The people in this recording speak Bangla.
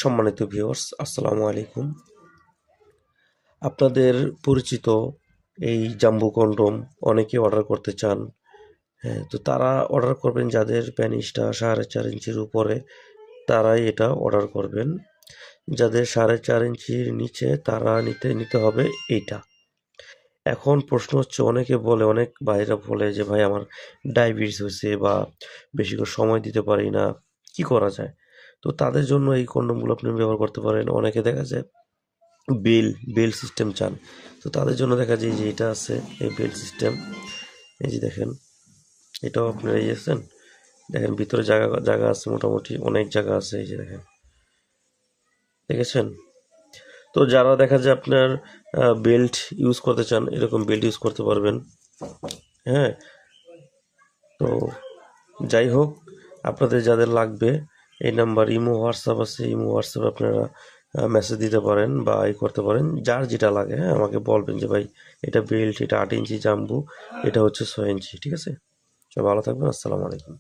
সম্মানিত ভিউয়ার্স, আসসালামু আলাইকুম। আপনাদের পরিচিত এই জাম্বু কন্ডম অনেকে অর্ডার করতে চান। হ্যাঁ, তো তারা অর্ডার করবেন যাদের প্যানিসটা 4.5 ইঞ্চির উপরে, তারাই এটা অর্ডার করবেন। যাদের 4.5 ইঞ্চির নিচে তারা নিতে হবে এইটা। এখন প্রশ্ন হচ্ছে, অনেকে বলে, অনেক ভাইরা বলে যে ভাই আমার ডায়াবেটিস হয়েছে বা বেশিক্ষণ সময় দিতে পারি না, কি করা যায়? তো তাদের জন্য এই কন্ডমগুলো আপনি ব্যবহার করতে পারেন। অনেকে দেখা যায় বেল বেল সিস্টেম চান, তো তাদের জন্য দেখা যায় যে এটা আছে, এই বেল সিস্টেম। এই যে দেখেন, এটাও আপনারা এই আছেন, দেখেন ভিতরে জায়গা জায়গা আছে, মোটামুটি অনেক জায়গা আছে। এই যে দেখেন, দেখেছেন? তো যারা দেখা যায় আপনার বেল্ট ইউজ করতে চান, এরকম বেল্ট ইউজ করতে পারবেন। হ্যাঁ, তো যাই হোক, আপনাদের যাদের লাগবে এই নাম্বার, ইমো হোয়াটসঅ্যাপ আছে, ইমো হোয়াটসঅ্যাপে আপনারা মেসেজ দিতে পারেন বা করতে পারেন, যার যেটা লাগে। হ্যাঁ, আমাকে বলবেন যে ভাই এটা বেল্ট, এটা 8 ইঞ্চি জাম্বু, এটা হচ্ছে 6 ইঞ্চি। ঠিক আছে? সব ভালো থাকবেন। আসসালামু আলাইকুম।